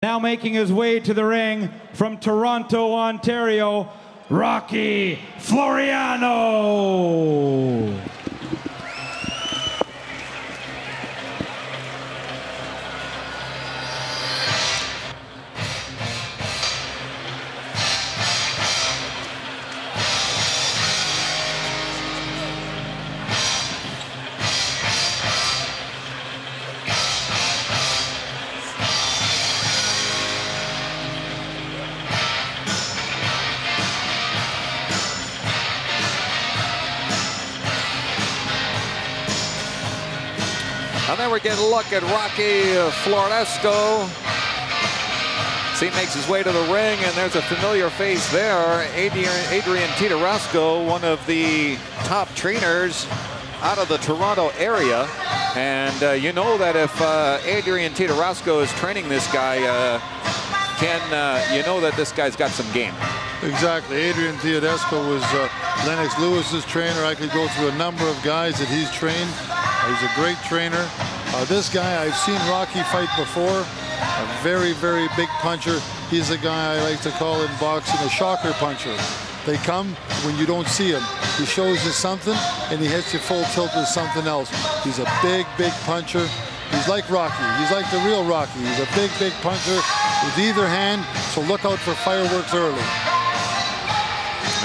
Now making his way to the ring from Toronto, Ontario, Rocky Floriano. And then we're getting a look at Rocky Floriano. He makes his way to the ring, and there's a familiar face there. Adrian Titarasco, one of the top trainers out of the Toronto area. And you know that if Adrian Titarasco is training this guy, you know that this guy's got some game. Exactly. Adrian Titarasco was Lennox Lewis's trainer. I could go through a number of guys that he's trained. He's a great trainer. This guy, I've seen Rocky fight before. A very, very big puncher. He's a guy I like to call in boxing a shocker puncher. They come when you don't see him. He shows you something, and he hits you full tilt with something else. He's a big, big puncher. He's like Rocky. He's like the real Rocky. He's a big, big puncher with either hand, so look out for fireworks early.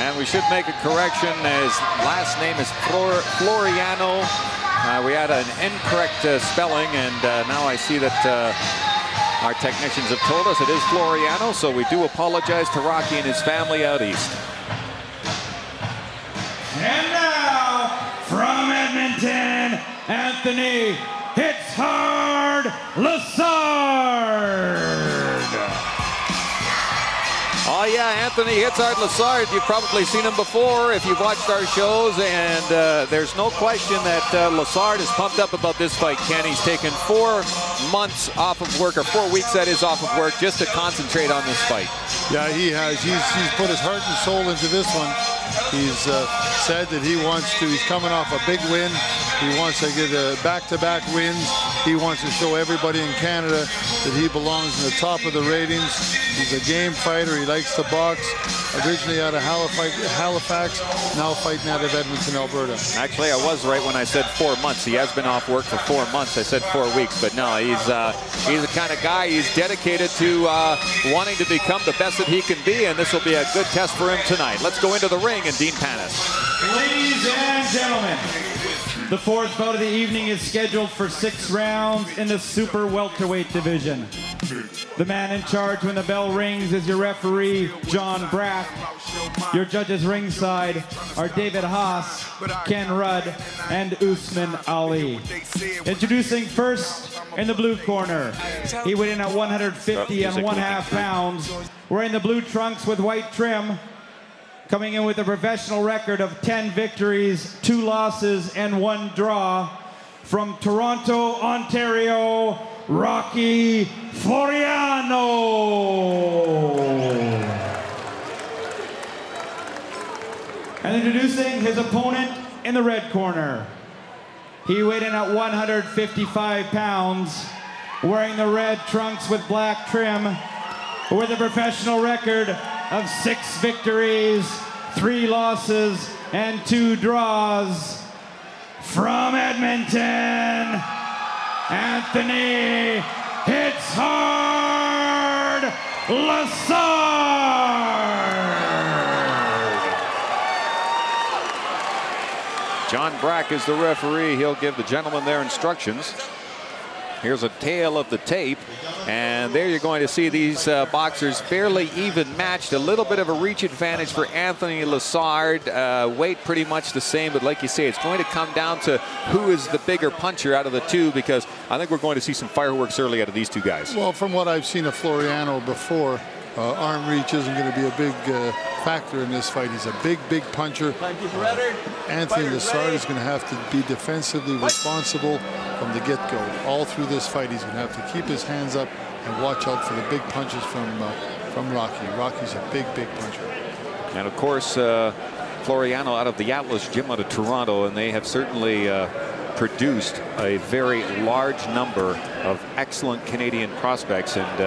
And we should make a correction. His last name is Floriano. We had an incorrect spelling, and now I see that our technicians have told us it is Floriano, so we do apologize to Rocky and his family out east. And now, from Edmonton, Anthony Hits Hard Lassard. Oh yeah, Anthony Hits Hard Lassard. You've probably seen him before if you've watched our shows, and there's no question that Lassard is pumped up about this fight, Ken. He's taken 4 months off of work, or 4 weeks that is off of work, just to concentrate on this fight. Yeah, he has. He's put his heart and soul into this one. He's said that he wants to, he's coming off a big win. He wants to get back-to-back wins. He wants to show everybody in Canada that he belongs in the top of the ratings. He's a game fighter. He likes to box. Originally out of Halifax, now fighting out of Edmonton, Alberta. Actually, I was right when I said 4 months. He has been off work for 4 months. I said 4 weeks, but no, he's the kind of guy, he's dedicated to wanting to become the best that he can be, and this will be a good test for him tonight. Let's go into the ring and Dean Panis. Ladies and gentlemen, the 4th bout of the evening is scheduled for 6 rounds in the super welterweight division. The man in charge when the bell rings is your referee, John Brack. Your judges ringside are David Haas, Ken Rudd, and Usman Ali. Introducing first in the blue corner. He weighed in at 150 and 1/2 pounds, wearing the blue trunks with white trim. Coming in with a professional record of 10 victories, 2 losses, and 1 draw. From Toronto, Ontario, Rocky Floriano. And introducing his opponent in the red corner. He weighed in at 155 pounds, wearing the red trunks with black trim, with a professional record of 6 victories, 3 losses, and 2 draws. From Edmonton, Anthony Hits Hard Lassard. John Brack is the referee. He'll give the gentlemen their instructions. Here's a tail of the tape, and there you're going to see these boxers fairly even matched. A little bit of a reach advantage for Anthony Lassard. Weight pretty much the same, but like you say, it's going to come down to who is the bigger puncher out of the two, because I think we're going to see some fireworks early out of these two guys. Well, from what I've seen of Floriano before, arm reach isn't going to be a big factor in this fight. He's a big, big puncher. Anthony Lassard is going to have to be defensively responsible from the get-go. All through this fight, he's going to have to keep his hands up and watch out for the big punches from Rocky. Rocky's a big, big puncher. And of course, Floriano out of the Atlas Gym out of Toronto, and they have certainly produced a very large number of excellent Canadian prospects, and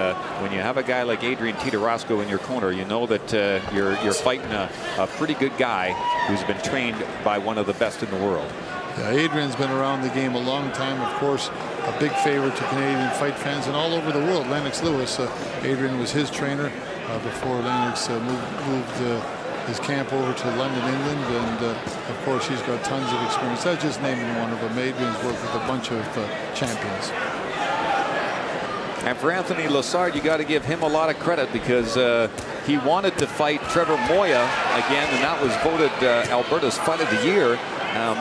when you have a guy like Adrian Titarasco in your corner, you know that you're fighting a pretty good guy who's been trained by one of the best in the world. Yeah, Adrian's been around the game a long time. Of course, a big favorite to Canadian fight fans and all over the world. Lennox Lewis, Adrian was his trainer before Lennox moved his camp over to London, England, and of course he's got tons of experience. I just named one of them. Adrian's worked with a bunch of champions. And for Anthony Lessard, you got to give him a lot of credit, because he wanted to fight Trevor Moya again, and that was voted Alberta's Fight of the Year.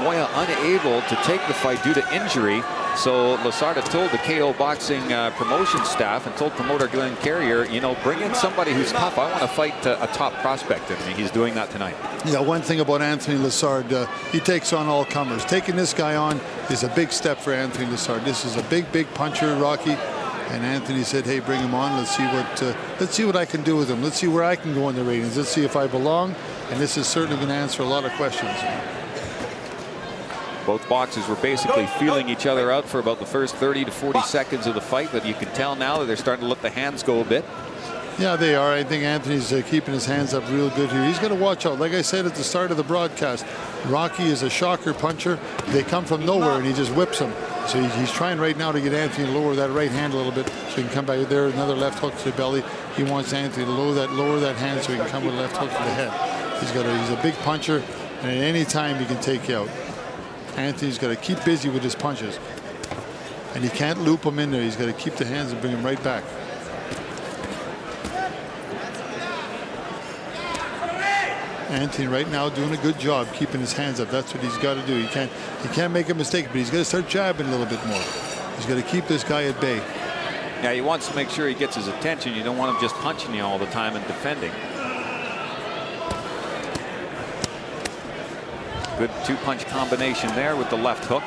Moya unable to take the fight due to injury. So Lessard had told the KO Boxing promotion staff and told promoter Glenn Carrier, you know, bring in somebody who's tough. I want to fight a top prospect, and he's doing that tonight. Yeah, one thing about Anthony Lessard, he takes on all comers. Taking this guy on is a big step for Anthony Lessard. This is a big puncher, Rocky. And Anthony said, hey, bring him on. Let's see what I can do with him. Let's see where I can go in the ratings. Let's see if I belong. And this is certainly going to answer a lot of questions. Both boxers were basically feeling each other out for about the first 30 to 40 seconds of the fight, but you can tell now that they're starting to let the hands go a bit. Yeah, they are. I think Anthony's keeping his hands up real good here. He's got to watch out. Like I said at the start of the broadcast, Rocky is a shocker puncher. They come from nowhere, and he just whips them. So he's trying right now to get Anthony to lower that right hand a little bit so he can come back there. Another left hook to the belly. He wants Anthony to lower that hand so he can come with a left hook to the head. He's a big puncher, and at any time he can take you out. Anthony's got to keep busy with his punches, and he can't loop them in there. He's got to keep the hands and bring them right back. Anthony right now doing a good job keeping his hands up. That's what he's got to do. He can't make a mistake, but he's got to start jabbing a little bit more. He's got to keep this guy at bay. Yeah, he wants to make sure he gets his attention. You don't want him just punching you all the time and defending. Good two-punch combination there with the left hook.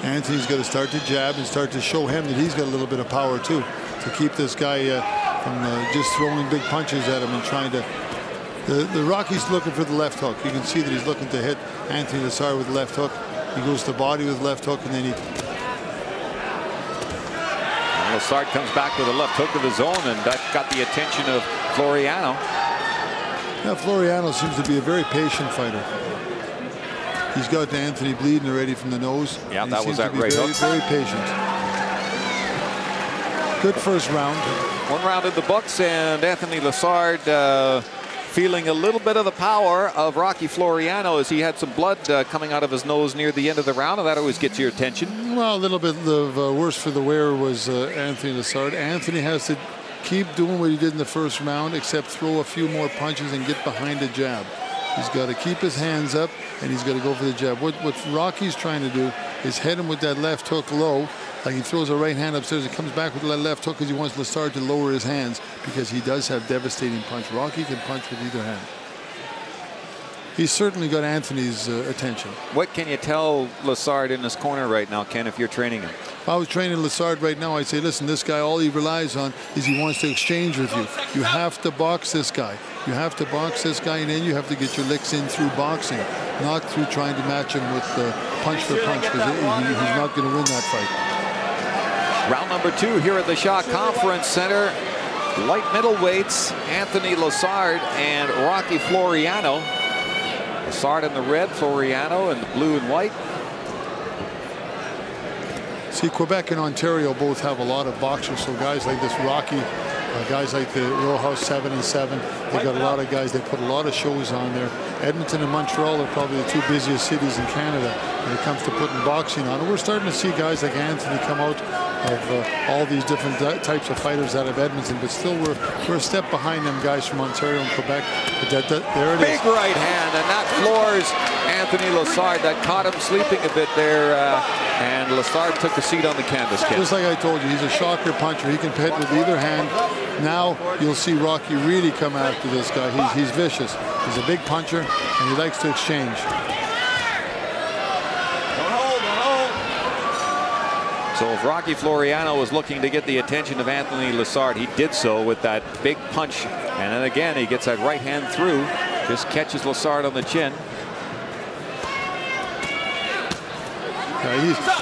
Anthony's got to start to jab and start to show him that he's got a little bit of power too, to keep this guy from just throwing big punches at him and trying to. The Rocky's looking for the left hook. You can see that he's looking to hit Anthony Lessard with the left hook. He goes to body with left hook, and then he. And Lessard comes back with a left hook of his own, and that got the attention of Floriano. Now Floriano seems to be a very patient fighter. He's got Anthony bleeding already from the nose. Yeah, that was that right hook. Very patient. Good first round. One round in the books, and Anthony Lessard feeling a little bit of the power of Rocky Floriano as he had some blood coming out of his nose near the end of the round, and that always gets your attention. Well, a little bit of worse for the wearer was Anthony Lessard. Anthony has to keep doing what he did in the first round, except throw a few more punches and get behind a jab. He's got to keep his hands up, and he's got to go for the jab. What Rocky's trying to do is hit him with that left hook low. Like he throws a right hand upstairs and comes back with that left hook because he wants Lessard to lower his hands, because he does have devastating punch. Rocky can punch with either hand. He's certainly got Anthony's attention. What can you tell Lessard in his corner right now, Ken, if you're training him? If I was training Lessard right now, I'd say, listen, this guy, all he relies on is he wants to exchange with you. You have to box this guy. You have to box this guy, and then you have to get your licks in through boxing, not through trying to match him with punch for punch, because he's not going to win that fight. Round number 2 here at the Shaw Conference Center. Light middleweights, Anthony Lessard and Rocky Floriano. Lessard in the red, Floriano in the blue and white. See, Quebec and Ontario both have a lot of boxers, so guys like this Rocky, guys like the Row House 7 and 7, they got a lot of guys. They put a lot of shows on there. Edmonton and Montreal are probably the 2 busiest cities in Canada when it comes to putting boxing on. And we're starting to see guys like Anthony come out of all these different types of fighters out of Edmonton, but still we're a step behind them guys from Ontario and Quebec. But there it is. Big right hand, and that floors Anthony Lessard. That caught him sleeping a bit there, and Lessard took a seat on the canvas. Just like I told you, he's a shocker puncher. He can hit with either hand. Now you'll see Rocky really come after this guy. He's vicious. He's a big puncher, and he likes to exchange. So if Rocky Floriano was looking to get the attention of Anthony Lessard, he did so with that big punch. And then again, he gets that right hand through, just catches Lessard on the chin. He's